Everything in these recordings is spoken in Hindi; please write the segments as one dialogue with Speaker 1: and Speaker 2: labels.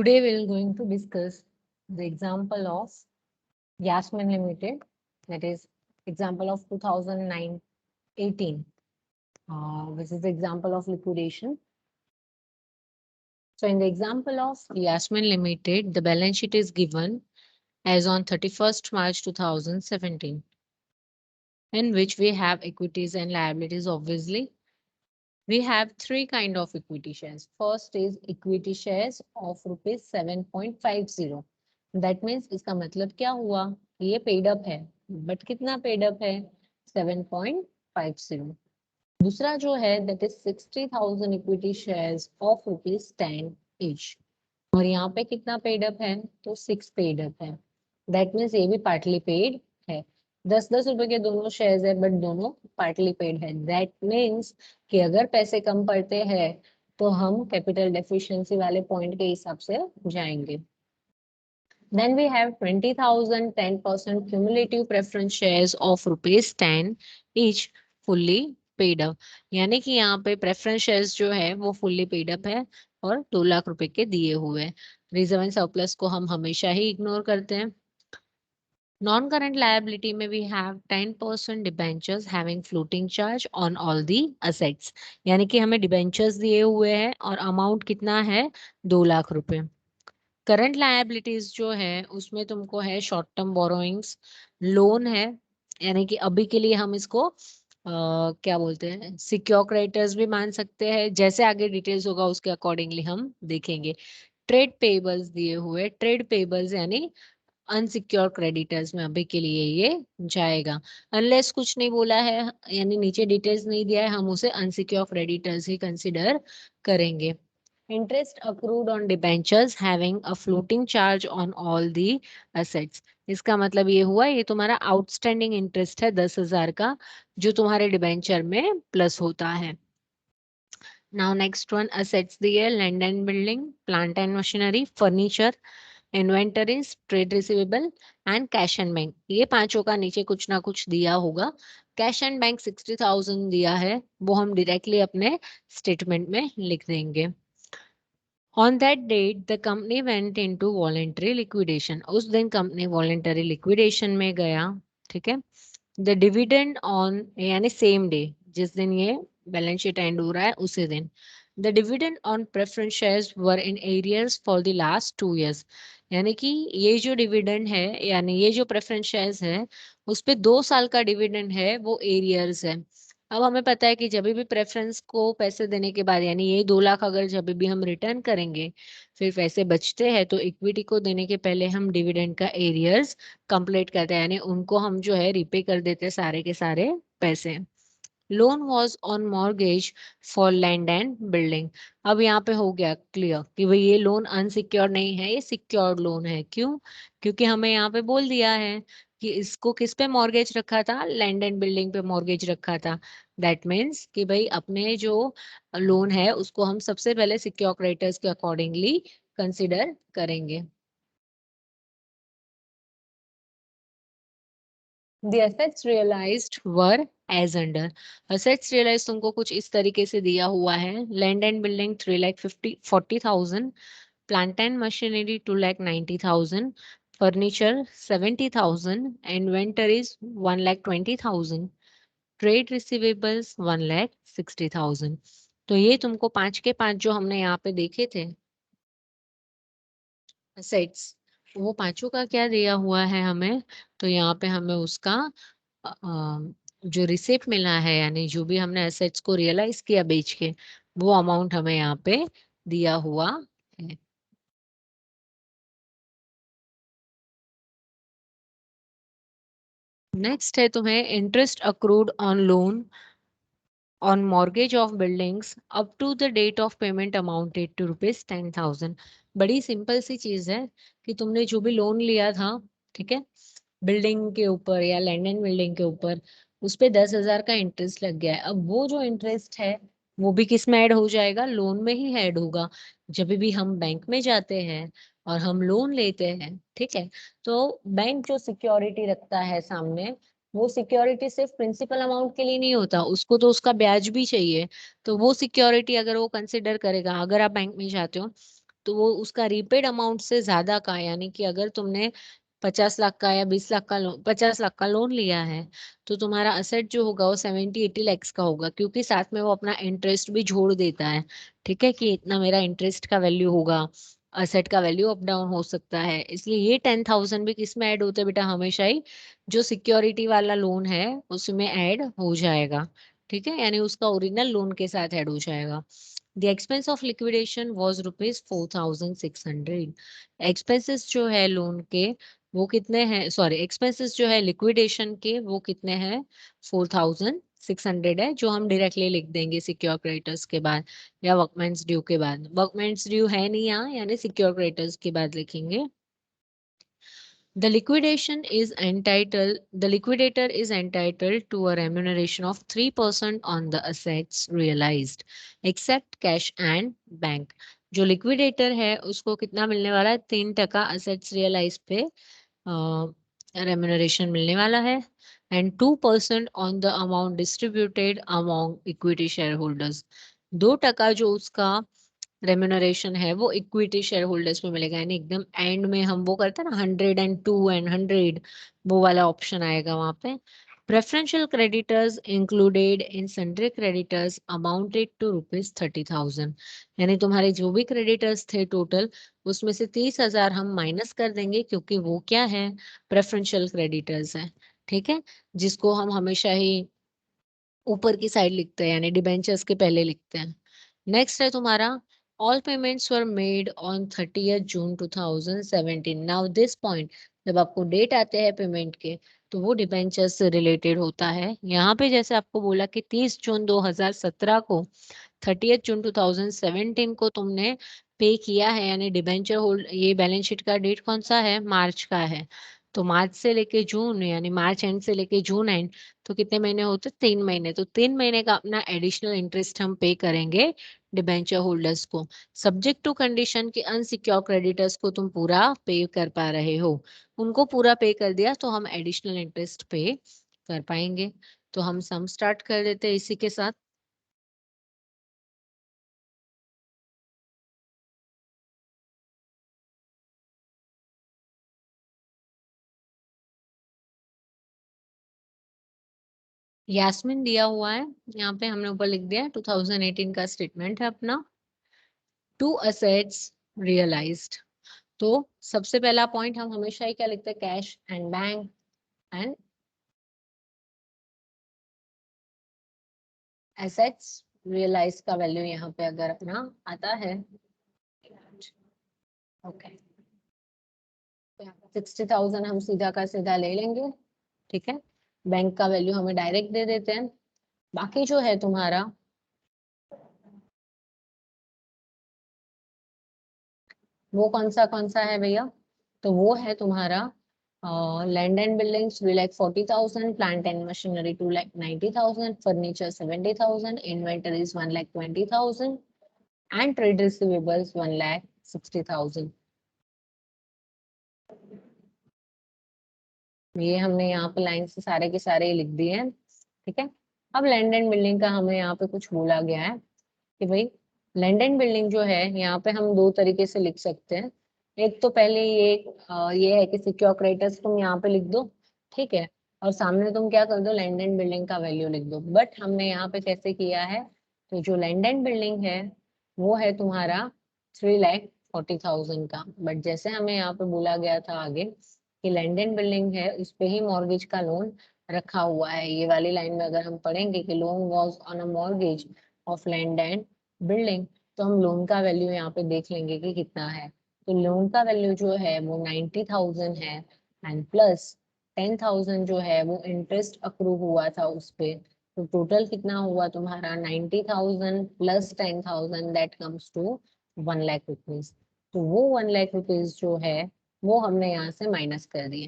Speaker 1: Today we are going to discuss the example of Yasmin Limited, that is example of 2009-18, which is the example of liquidation. So in the example of Yasmin Limited, the balance sheet is given as on 31st March 2017, in which we have equities and liabilities. Obviously, we have three kind of equity shares. First is equity shares of rupees 7.50. That means इसका मतलब क्या हुआ? ये पेड अप है, बट कितना पेड अप है? 7.50. दूसरा जो है that is 60,000 equity shares of rupees 10 each. और यहाँ पे कितना पेड अप है? तो 6 पेड अप है. That means ये भी पार्टली पेड है. 10-10 रुपए के दोनों शेयर्स है, बट दोनों पार्टली पेड है. दैट मीन्स कि अगर पैसे कम पड़ते हैं तो हम कैपिटल डेफिशिएंसी वाले पॉइंट के हिसाब से जाएंगे. Then we have 20,000 10% cumulative preference shares of rupees 10 each fully paid up. यानी कि यहाँ पे प्रेफरेंस शेयर्स जो है वो फुल्ली पेड अप है और 2 लाख रुपए के दिए हुए हैं. रिजर्व एंड सरप्लस को हम हमेशा ही इग्नोर करते हैं. नॉन करंट लायबिलिटी में we have 10% debentures having floating charge on all the assets. यानी कि हमें डिबेंचर्स दिए हुए हैं और अमाउंट कितना है? 2 लाख रुपए. करंट लायबिलिटीज जो है उसमें तुमको है शॉर्ट टर्म बोरोइंग्स, लोन है, यानी कि अभी के लिए हम इसको क्या बोलते हैं, सिक्योर क्रेडिटर्स भी मान सकते हैं. जैसे आगे डिटेल्स होगा उसके अकॉर्डिंगली हम देखेंगे. ट्रेड पेबल्स दिए हुए, ट्रेड पेबल्स यानी अनसिक्योर क्रेडिटर्स में अभी के लिए ये जाएगा. अनलेस कुछ नहीं बोला है, यानी नीचे डिटेल्स नहीं दिया है, हम उसे अनसिक्योर क्रेडिटर्स ही कंसिडर करेंगे. Interest accrued on debentures having a floating charge on all the assets. इसका मतलब ये हुआ, ये तुम्हारा आउटस्टैंडिंग इंटरेस्ट है 10,000 का, जो तुम्हारे डिबेंचर में प्लस होता है. Now next one, assets दिए, land and building, plant and machinery, furniture, inventories, trade receivable and cash and bank. ये पांचों का नीचे कुछ ना कुछ दिया होगा. कैश एंड बैंक 60,000 दिया है, वो हम डायरेक्टली अपने स्टेटमेंट में लिख देंगे. On that date, the company went into voluntary liquidation. उस दिन कंपनी voluntary liquidation में गया. ठीक है. The dividend on यानी सेम डे, जिस दिन ये बैलेंस शीट एंड हो रहा है उसी दिन. The dividend on preference shares were in arrears for the last 2 years. यानी कि ये जो डिविडेंड है, यानी ये जो प्रेफरेंस शेयर्स है उस पे 2 साल का डिविडेंड है, वो एरियर्स है. अब हमें पता है कि जब भी प्रेफरेंस को पैसे देने के बाद, यानी ये 2 लाख अगर जब भी हम रिटर्न करेंगे फिर पैसे बचते हैं, तो इक्विटी को देने के पहले हम डिविडेंड का एरियर्स कंप्लीट करते हैं, यानी उनको हम जो है रिपे कर देते हैं सारे के सारे पैसे. Loan was on mortgage for land and building. अब यहाँ पे हो गया क्लियर कि भाई ये लोन अनसिक्योर नहीं है, ये सिक्योर्ड लोन है. क्यों? क्योंकि हमें यहाँ पे बोल दिया है कि इसको किस पे मॉर्गेज रखा था? लैंड एंड बिल्डिंग पे मॉर्गेज रखा था. दैट मीन्स कि भाई अपने जो लोन है उसको हम सबसे पहले सिक्योर क्रेडिटर्स के अकॉर्डिंगली कंसिडर करेंगे. The assets realized were as under. Assets realized तुमको कुछ इस तरीके से दिया हुआ है. Land and building 3,40,000, plant and machinery 2,90,000, furniture 70,000, inventories 1,20,000, trade receivables 1,60,000. तो ये तुमको 5 के 5 जो हमने यहाँ पे देखे थे assets, वो पांचों का क्या दिया हुआ है हमें? तो यहाँ पे हमें उसका जो रिसिप्ट मिला है, यानी जो भी हमने एसेट्स को रियलाइज किया बेच के, वो अमाउंट हमें यहाँ पे दिया हुआ है. नेक्स्ट है तुम्हें interest accrued on loan on mortgage of buildings up to the date of payment amounted to rupees 10,000. बड़ी सिंपल सी चीज है कि तुमने जो भी लोन लिया था, ठीक है, बिल्डिंग के ऊपर या लैंड एंड बिल्डिंग के ऊपर, उस पे 10,000 का इंटरेस्ट लग गया है. अब वो जो इंटरेस्ट है वो भी किस में ऐड हो जाएगा? लोन में ही ऐड होगा. जब भी हम बैंक में जाते हैं और हम लोन लेते हैं, ठीक है, तो बैंक जो सिक्योरिटी रखता है सामने, वो सिक्योरिटी सिर्फ प्रिंसिपल अमाउंट के लिए नहीं होता, उसको तो उसका ब्याज भी चाहिए. तो वो सिक्योरिटी अगर वो कंसिडर करेगा, अगर आप बैंक में जाते हो तो वो उसका रीपेड अमाउंट से ज्यादा का, यानी कि अगर तुमने 50 लाख का या 20 लाख का लोन, 50 लाख का लोन लिया है, तो तुम्हारा असेट जो होगा वो 70-80 लैक्स का होगा, क्योंकि साथ में वो अपना इंटरेस्ट भी जोड़ देता है। ठीक है, कि इतना मेरा इंटरेस्ट का वैल्यू होगा, असेट का वैल्यू अप डाउन हो सकता है, इसलिए ये 10,000 भी किस में ऐड होते हैं बेटा, हमेशा ही जो सिक्योरिटी वाला लोन है उसमें ऐड हो जाएगा। ठीक है, यानी उसका ओरिजिनल लोन के साथ ऐड हो जाएगा। The expense of liquidation was ₹4,600। Expenses जो है लोन के वो कितने हैं, सॉरी एक्सपेंसेस जो है लिक्विडेशन के वो कितने हैं, 4,600 है, जो हम डायरेक्टली लिख देंगे सिक्योर क्रेडिटर्स के बाद या वर्कमेंट्स ड्यू के बाद। वर्कमेंट्स ड्यू है नहीं यहाँ, यानी सिक्योर क्रेडिटर्स के बाद लिखेंगे। The liquidator is entitled to a remuneration of 3% on the assets realized, except cash and bank. जो लिक्विडेटर है उसको कितना मिलने वाला है, 3% असेट्स रियलाइज पे रेम्यूनरेशन मिलने वाला है, and 2% on the amount distributed among equity share holders. 2% जो उसका रेम्यूनरेशन है वो इक्विटी शेयर होल्डर्स में मिलेगा, यानी एकदम एंड में हम वो करते हैं ना 102 and 100, वो वाला ऑप्शन आएगा वहां पे। Preferential creditors included in sundry creditors amounted to ₹30,000, यानी तुम्हारे जो भी क्रेडिटर्स थे टोटल उसमें से 30,000 हम माइनस कर देंगे, क्योंकि वो क्या है, प्रेफरेंशियल क्रेडिटर्स है। ठीक है, जिसको हम हमेशा ही ऊपर की साइड लिखते हैं, यानी डिबेंचर्स के पहले लिखते हैं। नेक्स्ट है तुम्हारा all payments were made on 30th June 2017। Now this point, जब आपको डेट आते हैं पेमेंट के तो वो डिबेंचर्स से रिलेटेड होता है। यहाँ पे जैसे आपको बोला कि 30 जून 2017 को, 30th जून 2017 को तुमने पे किया है, यानी डिबेंचर होल्ड, ये बैलेंस शीट का डेट कौन सा है, मार्च का है। तो मार्च से लेके जून, यानी मार्च एंड से लेके जून एंड, तो कितने महीने होते, 3 महीने। तो 3 महीने का अपना एडिशनल इंटरेस्ट हम पे करेंगे डिबेंचर होल्डर्स को, सब्जेक्ट टू कंडीशन कि अनसिक्योर क्रेडिटर्स को तुम पूरा पे कर पा रहे हो। उनको पूरा पे कर दिया तो हम एडिशनल इंटरेस्ट पे कर पाएंगे। तो हम सम स्टार्ट कर देते हैं इसी के साथ। यास्मिन दिया हुआ है यहाँ पे, हमने ऊपर लिख दिया है 2018 का स्टेटमेंट है अपना। टू असेट्स रियलाइज्ड, तो सबसे पहला पॉइंट हम हमेशा ही क्या लिखते हैं, cash and bank and assets realise का वैल्यू यहाँ पे अगर अपना आता है, ओके, 60,000 हम सीधा का सीधा ले लेंगे। ठीक है, बैंक का वैल्यू हमें डायरेक्ट दे देते हैं। बाकी जो है तुम्हारा वो कौन सा है भैया, तो वो है तुम्हारा land and buildings 3,40,000, plant and machinery 2,90,000, furniture 70,000, inventories 1,20,000 and trade receivables 1,60,000। ये हमने यहाँ पे लाइन से सारे के सारे लिख दिए हैं। ठीक है, अब लैंड एंड बिल्डिंग का हमें यहाँ पे कुछ बोला गया है कि भाई लैंड एंड बिल्डिंग जो है यहाँ पे हम दो तरीके से लिख सकते हैं। एक तो पहले ये है कि सिक्योर क्रेडिटर्स तुम यहाँ पे लिख दो, ठीक है, और सामने तुम क्या कर दो, लैंड एंड बिल्डिंग का वैल्यू लिख दो। बट हमने यहाँ पे कैसे किया है, तो जो लैंड एंड बिल्डिंग है वो है तुम्हारा 3,40,000 का, बट जैसे हमें यहाँ पे बोला गया था आगे कि लैंड एंड बिल्डिंग है उस पे ही मॉर्गेज का लोन रखा हुआ है। ये वाली लाइन में अगर हम पढ़ेंगे कि loan was on a mortgage of land and building, तो हम लोन का वैल्यू यहाँ पे देख लेंगे कि कितना है। तो लोन का वैल्यू जो है वो 90,000 है, एंड प्लस 10,000 जो है वो इंटरेस्ट अक्रू हुआ था उस पे। तो टोटल कितना हुआ तुम्हारा, 90,000 plus 10,000, that comes to 1,00,000 rupees. तो वो 1,00,000 रुपीज जो है वो हमने यहाँ से माइनस कर दिए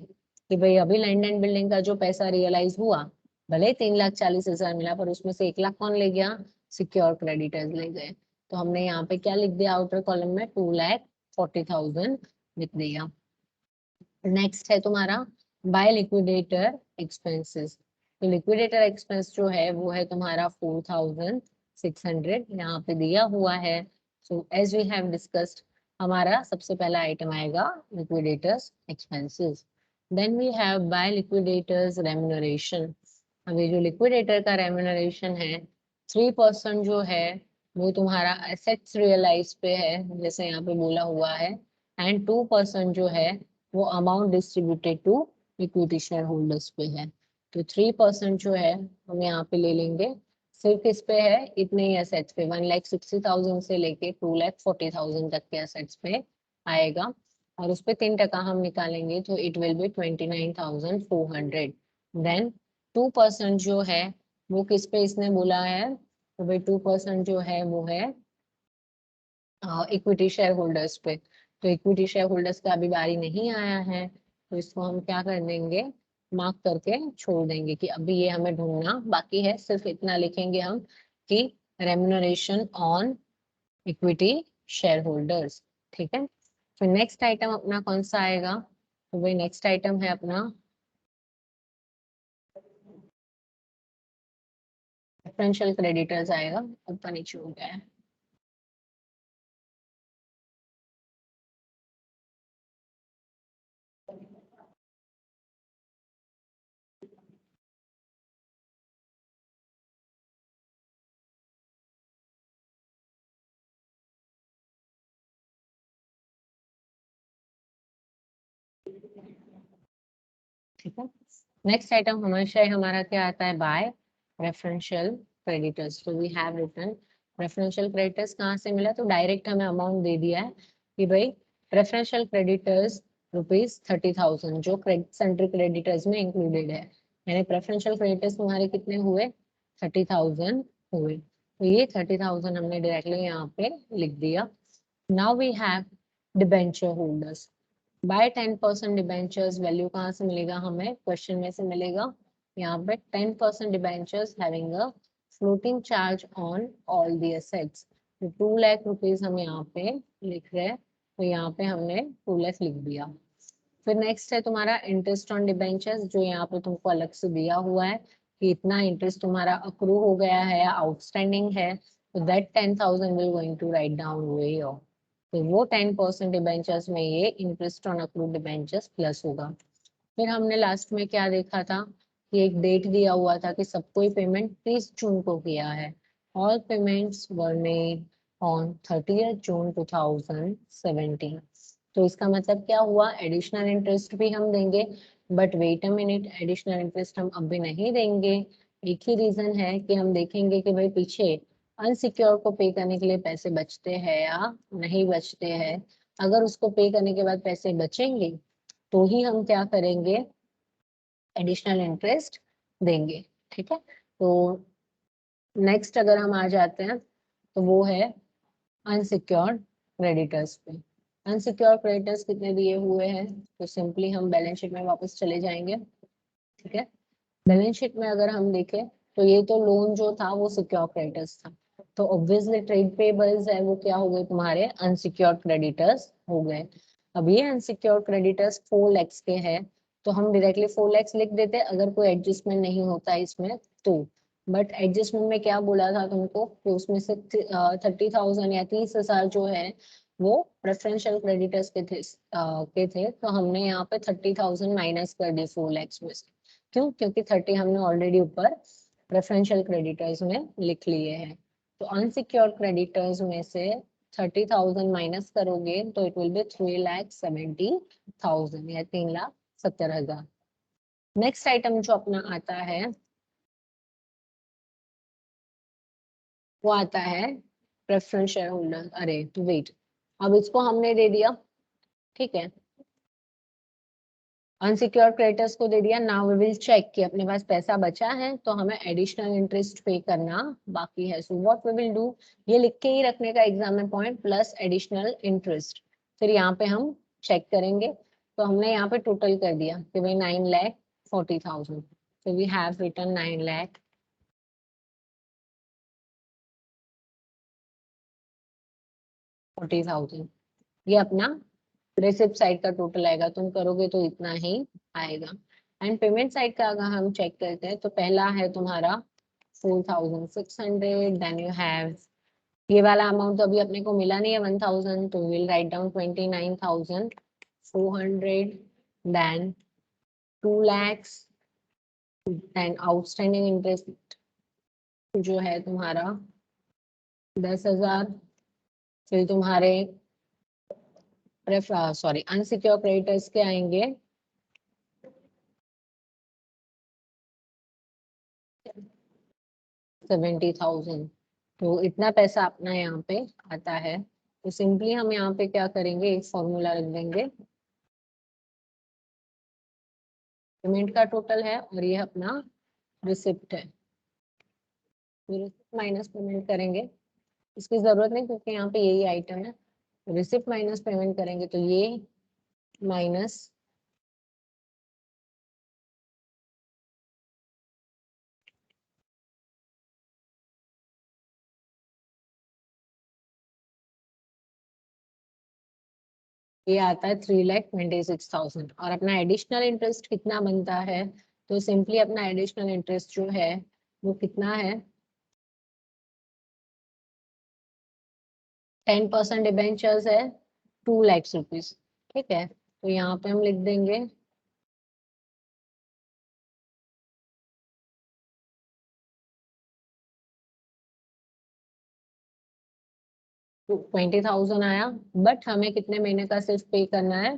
Speaker 1: कि भाई अभी लैंड एंड बिल्डिंग का जो पैसा रियलाइज हुआ, भले 3,40,000 मिला, पर उसमें से 1,00,000 कौन ले गया, सिक्योर क्रेडिटर्स ले गए। तो हमने यहाँ पे क्या लिख दिया, आउटर कॉलम में 2,40,000 लिख दिया। नेक्स्ट है तुम्हारा बाय लिक्विडेटर एक्सपेंसेस। तो लिक्विडेटर एक्सपेंस जो है वो है तुम्हारा 4,600 यहाँ पे दिया हुआ है। So as we have discussed, हमारा सबसे पहला आइटम आएगा liquidators expenses. Then we have by liquidators remuneration. अभी जो लिक्विडेटर का रेम्यूनरेशन है 3% जो है वो तुम्हारा एसेट्स रियलाइज पे है, जैसे यहाँ पे बोला हुआ है, एंड 2% जो है वो amount distributed to equity shareholders पे है। तो 3% जो है हम यहाँ पे ले लेंगे, सिर्फ इस पे है इतने ही एसेट्स पे, 1,60,000 से लेके 2,40,000 तक के एसेट्स पे आएगा, और उस पे 3% हम निकालेंगे तो इट विल बी 29,400। देन 2% जो है वो किस पे इसने बोला है, तो भाई 2% जो है वो है इक्विटी शेयर होल्डर्स पे। तो इक्विटी शेयर होल्डर्स का अभी बारी नहीं आया है, तो इसको हम क्या कर देंगे, मार्क करके छोड़ देंगे कि अभी ये हमें ढूंढना बाकी है। सिर्फ इतना लिखेंगे हम कि remuneration on equity share holders. ठीक है, फिर नेक्स्ट आइटम अपना कौन सा आएगा, तो भाई नेक्स्ट आइटम है अपना प्रेफरेंशियल क्रेडिटर्स आएगा। ऊपर नीचे हो गया है। ठीक है, नेक्स्ट आइटम हमेशा ही हमारा क्या आता है, बाय प्रेफरेंशियल क्रेडिटर्स। तो we have written preferential creditors कहाँ से मिला, तो डायरेक्ट हमें अमाउंट दे दिया है कि भाई प्रेफरेंशियल क्रेडिटर्स ₹30,000 जो सेंट्रल क्रेडिटर्स में इंक्लूडेड है, यानी प्रेफरेंशियल क्रेडिटर्स तुम्हारे कितने हुए, 30,000 हुए। तो ये 30,000 हमने डायरेक्टली यहाँ पे लिख दिया। Now we have debenture holders. By 10% debentures, value कहाँ से मिलेगा हमें, क्वेश्चन में से मिलेगा। यहाँ पे 10% debentures having a floating charge on all the assets. तो 2 लाख रुपीज हम यहाँ पे लिख रहे हैं, तो यहाँ पे हमने 2 लाख लिख दिया। फिर नेक्स्ट है तुम्हारा इंटरेस्ट ऑन डिबेंचर्स, जो यहाँ पे तुमको अलग से दिया हुआ है कि इतना इंटरेस्ट तुम्हारा अक्रू हो गया है या आउटस्टैंडिंग है, तो that 10,000 will going to write down way off. तो वो 10% डिबेंचर्स में ये interest on accrued debentures plus होगा। फिर हमने लास्ट में क्या देखा था कि एक डेट दिया हुआ था कि सबको पेमेंट 30 जून को किया है। All payments were made on 30th जून 2017। तो इसका मतलब क्या हुआ, एडिशनल इंटरेस्ट भी हम देंगे, but wait a minute, additional interest हम अभी नहीं देंगे। एक ही रीजन है कि हम देखेंगे कि भाई पीछे अनसिक्योर को पे करने के लिए पैसे बचते हैं या नहीं बचते हैं। अगर उसको पे करने के बाद पैसे बचेंगे तो ही हम क्या करेंगे, एडिशनल इंटरेस्ट देंगे। ठीक है, तो नेक्स्ट अगर हम आ जाते हैं तो वो है अनसिक्योर्ड क्रेडिटर्स पे। अनसिक्योर्ड क्रेडिटर्स कितने दिए हुए हैं, तो सिंपली हम बैलेंस शीट में वापस चले जाएंगे। ठीक है, बैलेंस शीट में अगर हम देखें तो ये तो लोन जो था वो सिक्योर क्रेडिटर्स था, तो ऑब्वियसली ट्रेड पेबल्स है वो क्या हो गए, तुम्हारे अनसिक्योर्ड क्रेडिटर्स हो गए। अब ये अनसिक्योर्ड क्रेडिटर्स 4 lakhs के हैं, तो हम डायरेक्टली 4 lakhs लिख देते अगर कोई एडजस्टमेंट नहीं होता इसमें तो। बट एडजस्टमेंट में क्या बोला था तुमको कि उसमें से 30,000 या 30,000 जो है वो प्रेफरेंशियल क्रेडिटर्स के थे, तो हमने यहाँ पे 30,000 माइनस कर दी 4 lakhs में से। क्यों, क्योंकि 30 हमने ऑलरेडी ऊपर प्रेफरेंशियल क्रेडिटर्स में लिख लिए हैं। तो अनसिक्योर्ड क्रेडिटर्स में से 30,000 माइनस करोगे तो इट विल बी 3,70,000 या 3,70,000। नेक्स्ट आइटम जो अपना आता है वो आता है प्रेफरेंस शेयर होल्डर। अरे तो वेट, अब इसको हमने दे दिया, ठीक है, अनसिक्योर्ड क्रेडिटर्स को दे दिया। नाउ वी विल चेक कि अपने पास पैसा बचा है तो हमें एडिशनल इंटरेस्ट पे करना बाकी है। So what we will do, ये लिख के ही रखने का एग्जाम में पॉइंट प्लस एडिशनल इंटरेस्ट। फिर यहाँ पे हम चेक करेंगे, तो हमने यहाँ पे टोटल कर दिया कि भाई 9,40,000। so we have written 9,40,000। ये अपना रिसिप्ट साइड का टोटल आएगा, तुम करोगे तो इतना ही आएगा। एंड पेमेंट साइड का अगर हम चेक करते हैं तो पहला है तुम्हारा 4,600, देन यू हैव ये वाला अमाउंट तो अभी अपने को मिला नहीं है 1000, तो will write down 29,400, then 2 lakhs, then outstanding interest जो है तुम्हारा 10,000, फिर तुम्हारे सॉरी अनसिक्योर क्रेडिटर्स के आएंगे 70,000। तो इतना पैसा अपना यहाँ पे आता है। तो सिंपली हम यहाँ पे क्या करेंगे, एक फॉर्मूला रख देंगे, पेमेंट का टोटल है और ये अपना रिसिप्ट है, रिसिप्ट माइनस पेमेंट करेंगे। इसकी जरूरत नहीं क्योंकि यहाँ पे यही आइटम है। रिसिप्ट माइनस पेमेंट करेंगे तो ये माइनस ये आता है 3,26,000। और अपना एडिशनल इंटरेस्ट कितना बनता है, तो सिंपली अपना एडिशनल इंटरेस्ट जो है वो कितना है, 10% डिबेंचर्स है 2 लाख रुपीज। ठीक है, तो यहाँ पे हम लिख देंगे 20,000 आया, बट हमें कितने महीने का सिर्फ पे करना है,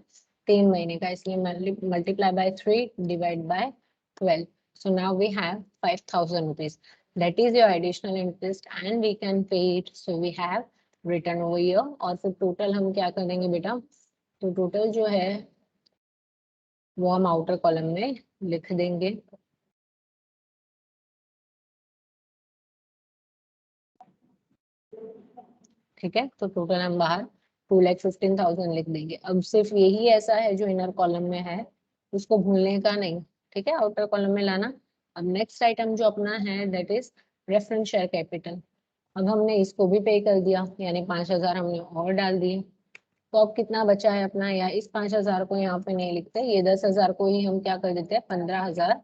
Speaker 1: 3 महीने का, इसलिए multiply by 3 divide by 12। So now we have 5,000 rupees, that is your additional interest and we can pay it, so we have written over here। और फिर टोटल हम क्या करेंगे बेटा, तो टोटल जो है वो हम आउटर कॉलम में लिख देंगे। ठीक है, तो टोटल हम बाहर 2,15,000 लिख देंगे। अब सिर्फ यही ऐसा है जो इनर कॉलम में है, उसको भूलने का नहीं। ठीक है, आउटर कॉलम में लाना। अब नेक्स्ट आइटम जो अपना है that is reference share capital. अब हमने इसको भी पे कर दिया, यानी 5,000 हमने और डाल दिए। तो अब कितना बचा है अपना, या इस 5,000 को यहाँ पे नहीं लिखते, ये 10,000 को ही हम क्या कर देते हैं, 15,000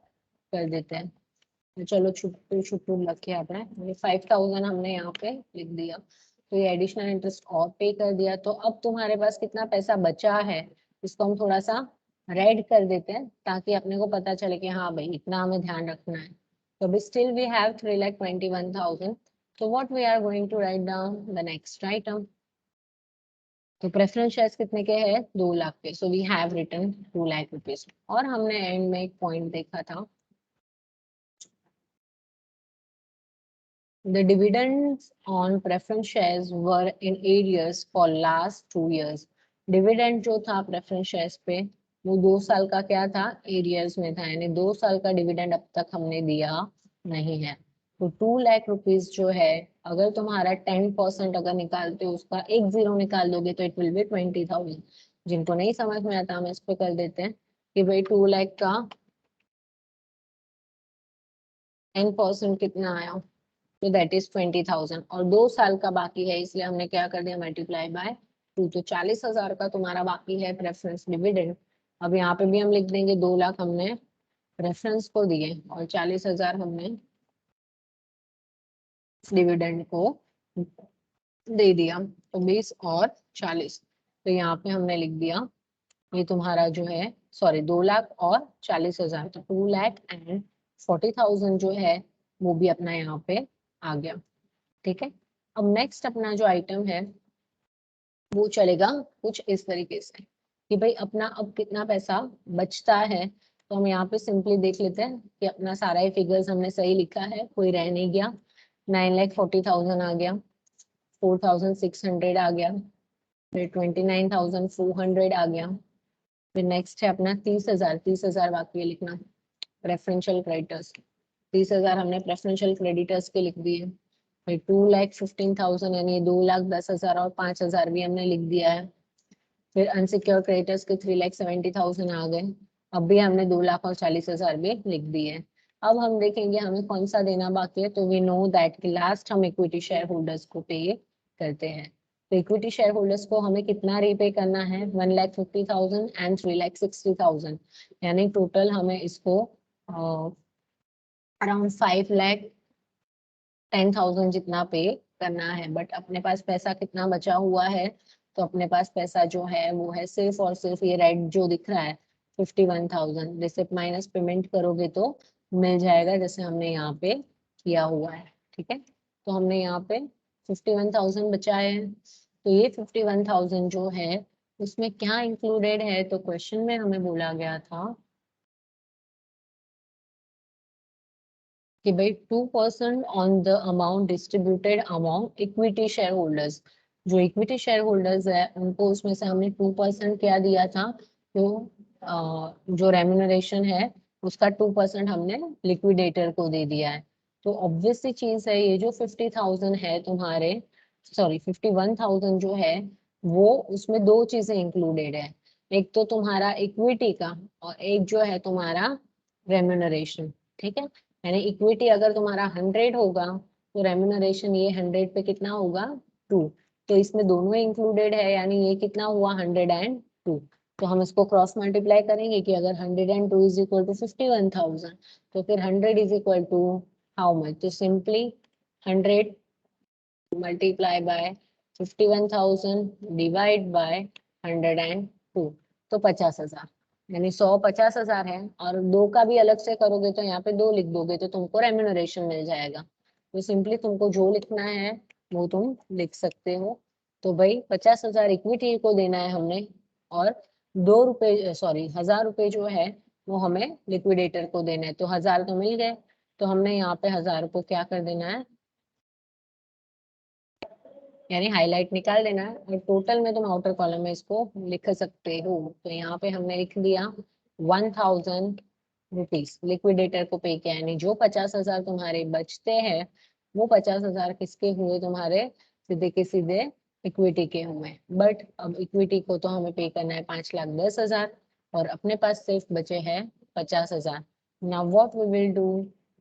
Speaker 1: कर देते हैं। तो चलो छुट्टू छुट्टू रखे अपने, ये 5,000 हमने यहाँ पे लिख दिया। तो ये एडिशनल इंटरेस्ट और पे कर दिया। तो अब तुम्हारे पास कितना पैसा बचा है, इसको हम थोड़ा सा रेड कर देते हैं ताकि अपने को पता चले कि हाँ भाई इतना हमें ध्यान रखना है। तो अभी स्टिल वी हैव 3,21,000। तो what we are going to write down the next item. तो प्रेफरेंस शेयर्स कितने के हैं, 2 लाख के, so we have written 2 lakh rupees. और हमने एंड में एक पॉइंट देखा था, the dividends on preference shares were in arrears for last 2 years। Dividend जो था प्रेफरेंस शेयर्स पे वो 2 साल का क्या था, एरियर्स में था, यानी 2 साल का डिविडेंड अब तक हमने दिया नहीं है। तो 2 लाख रुपीज जो है, अगर तुम्हारा 10% अगर निकालते हो, उसका एक जीरो निकाल दोगे तो इट विल बी 20,000। जिनको नहीं समझ में आता हम इस पे कर देते हैं कि भाई 2 लाख का 10% कितना आया, तो दैट इज 20,000। और 2 साल का बाकी है, इसलिए हमने क्या कर दिया, मल्टीप्लाई बाय 2। तो 40,000 का तुम्हारा बाकी है प्रेफरेंस डिविडेंड। अब यहाँ पे भी हम लिख देंगे 2 लाख हमने प्रेफरेंस को दिए और 40,000 हमने डिविडेंड को दे दिया। तो 20 और 40, तो यहाँ पे हमने लिख दिया ये तुम्हारा जो है, सॉरी 2 लाख और 40,000, तो 2,40,000 जो है वो भी अपना यहाँ पे आ गया। ठीक है, अब नेक्स्ट अपना जो आइटम है वो चलेगा कुछ इस तरीके से कि भाई अपना अब कितना पैसा बचता है। तो हम यहाँ पे सिंपली देख लेते हैं कि अपना सारा ही फिगर्स हमने सही लिखा है, कोई रह नहीं गया। 9,40,000 आ गया, 4,600 आ गया, फिर 29,400 आ गया, फिर नेक्स्ट है अपना 30,000। 30,000 बाकी है लिखना, प्रेफरेंशियल क्रेडिटर्स। 30,000 हमने प्रेफरेंशियल क्रेडिटर्स के लिख दिए। फिर 2,15,000 यानी 2,10,000 और 5,000 भी हमने लिख दिया है। फिर अनसिक्योर क्रेडिटर्स के 3,70,000 आ गए। अब भी हमने 2,40,000 भी लिख दिए हैं। अब हम देखेंगे हमें कौन सा देना बाकी है। तो वी नो दैट कि लास्ट हम इक्विटी शेयर होल्डर्स को पे करते हैं। तो इक्विटी शेयर होल्डर्स को हमें कितना रीपे करना है, 1,50,000 एंड 3,60,000, यानी टोटल हमें इसको अराउंड 5,10,000 जितना पे करना है, बट अपने पास पैसा कितना बचा हुआ है, तो अपने पास पैसा जो है वो है सिर्फ और सिर्फ ये रेड जो दिख रहा है 51,000। रिसिप्ट माइनस पेमेंट करोगे तो मिल जाएगा, जैसे हमने यहाँ पे किया हुआ है। ठीक है, तो हमने यहाँ पे 51,000 बचाए हैं। तो ये 51,000 जो है उसमें क्या इंक्लूडेड है, तो क्वेश्चन में हमें बोला गया था कि भाई 2% on the amount distributed amount equity share holders. जो इक्विटी शेयर होल्डर्स है उनको उसमें से हमने 2% क्या दिया था, तो जो रेम्यूनरेशन है उसका 2% हमने लिक्विडेटर को दे दिया है। तो ऑब्वियस सी चीज है, ये जो 50,000 है तुम्हारे, सॉरी 51,000 जो है वो, उसमें दो चीजें इंक्लूडेड है। एक तो तुम्हारा इक्विटी का और एक जो है तुम्हारा रेम्यूनरेशन। ठीक है, यानी इक्विटी अगर तुम्हारा 100 होगा तो रेम्यूनरेशन ये 100 पे कितना होगा, 2। तो इसमें दोनों इंक्लूडेड है, यानी ये कितना हुआ 102। तो हम इसको क्रॉस मल्टीप्लाई करेंगे कि अगर 102 इज इक्वल टू 51,000 तो फिर 100 is equal to how much, तो simply 100 multiply by 51,000 divide by 102, तो 50,000। यानी 100 50,000 है, और दो का भी अलग से करोगे तो यहाँ पे दो लिख दोगे तो तुमको रेम्यूनरेशन मिल जाएगा। तो सिंपली तुमको जो लिखना है वो तुम लिख सकते हो। तो भाई 50,000 इक्विटी को देना है हमने, और 2 रुपए सॉरी 1,000 रुपए जो है वो हमें लिक्विडेटर को देना है। तो 1,000 तो मिल गए, तो हमने यहाँ पे 1,000 को क्या कर देना है, यानी हाईलाइट निकाल देना है, और टोटल में तुम आउटर कॉलम में इसको लिख सकते हो। तो यहाँ पे हमने लिख दिया 1,000 रुपीज लिक्विडेटर को पे किया, यानी जो 50,000 तुम्हारे बचते हैं वो 50,000 किसके हुए तुम्हारे, सीधे के सीधे इक्विटी के हुए। बट अब इक्विटी को तो हमें पे करना है 5,10,000, और अपने पास सिर्फ बचे हैं 50,000। Now what we will do,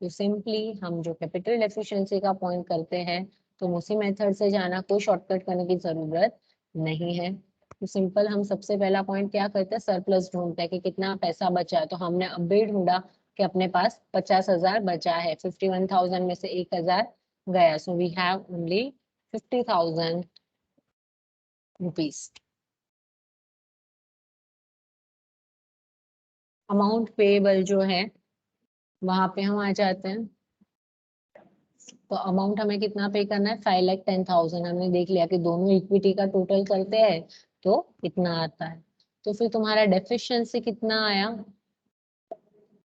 Speaker 1: तो सिंपली हम जो कैपिटल एफिशिएंसी का पॉइंट करते हैं, तो उसी मेथड से जाना, कोई शॉर्टकट करने की जरूरत नहीं है। तो सिंपल हम सबसे पहला पॉइंट क्या करते हैं, सरप्लस ढूंढते हैं कि कितना पैसा बचा है। तो हमने अब भी ढूंढा कि अपने पास 50,000 बचा है, 51,000 में से 1,000 गया, so we have only 50,000 rupees. Amount payable जो है वहां पे हम आ जाते हैं। तो अमाउंट हमें कितना पे करना है, 5,10,000। हमने देख लिया कि दोनों इक्विटी का टोटल करते हैं तो कितना आता है। तो फिर तुम्हारा डेफिशिएंसी कितना आया,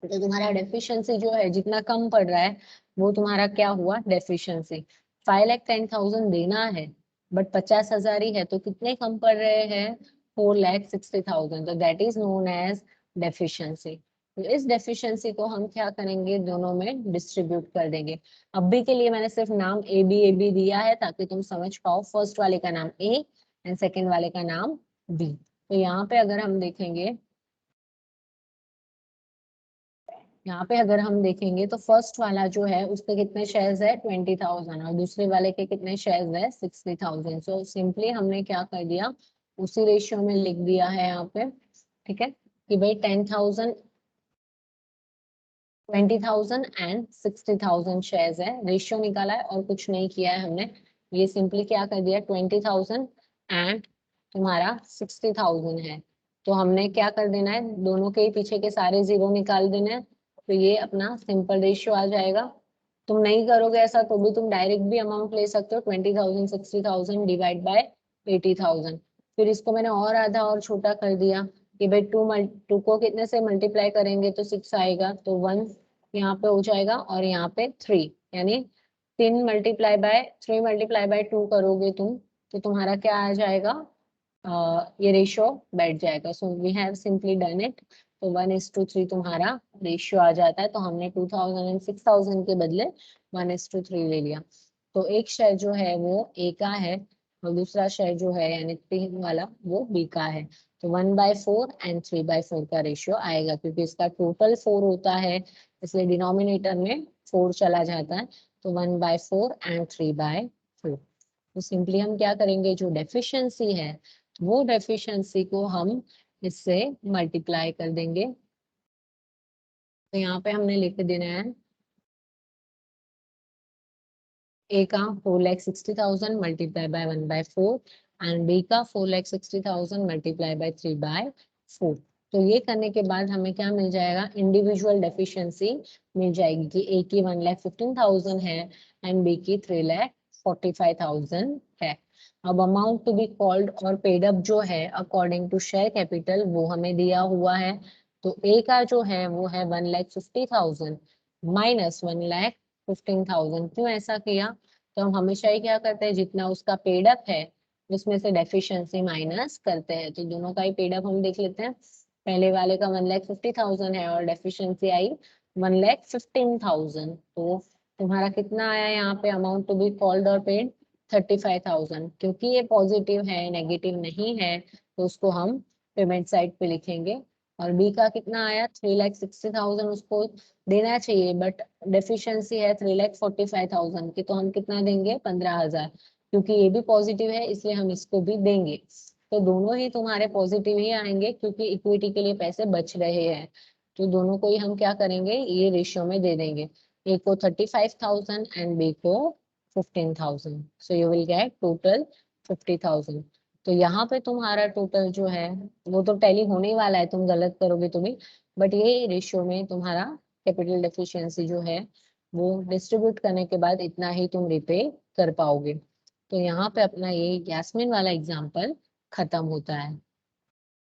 Speaker 1: तो तुम्हारा डेफिशिएंसी जो है जितना कम पड़ रहा है वो तुम्हारा क्या हुआ, डेफिशिएंसी। 5,10,000 देना है बट 50,000 ही है, तो कितने कम पड़ रहे हैं, 4,60,000। तो that is known as deficiency. तो इस डेफिशिएंसी को हम क्या करेंगे, दोनों में डिस्ट्रीब्यूट कर देंगे। अभी के लिए मैंने सिर्फ नाम ए बी दिया है ताकि तुम समझ पाओ, फर्स्ट वाले का नाम ए एंड सेकेंड वाले का नाम बी। तो यहाँ पे अगर हम देखेंगे, यहाँ पे अगर हम देखेंगे तो फर्स्ट वाला जो है उसके कितने शेयर्स है, 20,000, और दूसरे वाले के कितने शेयर्स है, 60,000। सो सिंपली हमने क्या कर दिया, उसी रेशियो में लिख दिया है यहाँ पे। ठीक है, कि भाई 10,000 20,000 एंड 60,000 शेयर्स है, रेशियो निकाला है और कुछ नहीं किया है हमने। ये सिंपली क्या कर दिया, 20,000 एंड तुम्हारा 60,000 है। तो हमने क्या कर देना है, दोनों के ही पीछे के सारे जीरो निकाल देने हैं। तो ये अपना सिंपल रेशियो आ जाएगा। तुम नहीं करोगे ऐसा तो भी तुम डायरेक्ट भी अमाउंट ले सकते हो, 20,000 60,000 डिवाइड बाय 80,000। फिर इसको मैंने और आधा और छोटा कर दिया कि भाई टू को कितने से मल्टीप्लाई करेंगे तो 6 आएगा, तो 1 यहाँ पे हो जाएगा, और यहाँ पे 3, यानी 3 मल्टीप्लाई बाय 2 करोगे तुम, तो तुम्हारा क्या आ जाएगा, ये रेशियो बैठ जाएगा। So we have simply done it. तो 1:3 तुम्हारा रेशियो आ जाता है। तो हमने 2,000 एंड 6,000 के बदले 1:3 ले लिया। तो एक शेयर जो है वो ए का है, और दूसरा शेयर जो है यानी 3 वाला वो बी का है। तो 1/4 एंड 3/4 का रेशियो आएगा, क्योंकि इसका टोटल 4 होता है, इसलिए डिनोमिनेटर में 4 चला जाता है। तो 1/4 एंड 3/4। तो सिंपली हम क्या करेंगे, जो डेफिशिएंसी है वो डेफिशिएंसी को हम इससे मल्टीप्लाई कर देंगे। तो यहाँ पे हमने लिख देना है ए का 4,60,000 मल्टीप्लाई बाय 1/4 एंड बी का 4,60,000 मल्टीप्लाई बाय 3/4। तो ये करने के बाद हमें क्या मिल जाएगा, इंडिविजुअल डेफिशिएंसी मिल जाएगी कि ए की 1,15,000 है एंड बी की 3,45,000 है। अब अमाउंट टू बी कॉल्ड और पेड अप जो है अकॉर्डिंग टू शेयर कैपिटल वो हमें दिया हुआ है। तो ए का जो है वो है 1,50,000 माइनस 1,15,000। क्यों ऐसा किया, तो हम हमेशा ही क्या करते हैं, जितना उसका पेड अप है उसमें से डेफिशिएंसी माइनस करते हैं। तो दोनों का ही पेड अप हम देख लेते हैं। पहले वाले का 1,50,000 है और डेफिशिएंसी आई 1,15,000। तो तुम्हारा कितना आया यहाँ पे अमाउंट टू बी कॉल्ड और पेड, 35,000। क्योंकि ये पॉजिटिव है नेगेटिव नहीं है तो उसको हम पेमेंट साइड पे लिखेंगे। और बी का कितना आया, 3,60,000 उसको देना चाहिए बट डेफिशिएंसी है 3,45,000 की, तो हम कितना देंगे, 15,000। क्योंकि ये भी पॉजिटिव है इसलिए हम इसको भी देंगे। तो दोनों ही तुम्हारे पॉजिटिव ही आएंगे क्योंकि इक्विटी के लिए पैसे बच रहे हैं। तो दोनों को ही हम क्या करेंगे, ये रेशियो में दे देंगे, ए को 35,000 एंड बी को 15,000। So you will get total 50,000। तो यहाँ पे तुम्हारा टोटल जो है वो तो टैली होने ही वाला है, तुम गलत करोगे तो भी, बट ये रेशियो में तुम्हारा कैपिटल डेफिशिएंसी जो है वो डिस्ट्रीब्यूट करने के बाद इतना ही तुम रिपे कर पाओगे। तो यहाँ पे अपना ये यास्मीन वाला एग्जाम्पल खत्म होता है।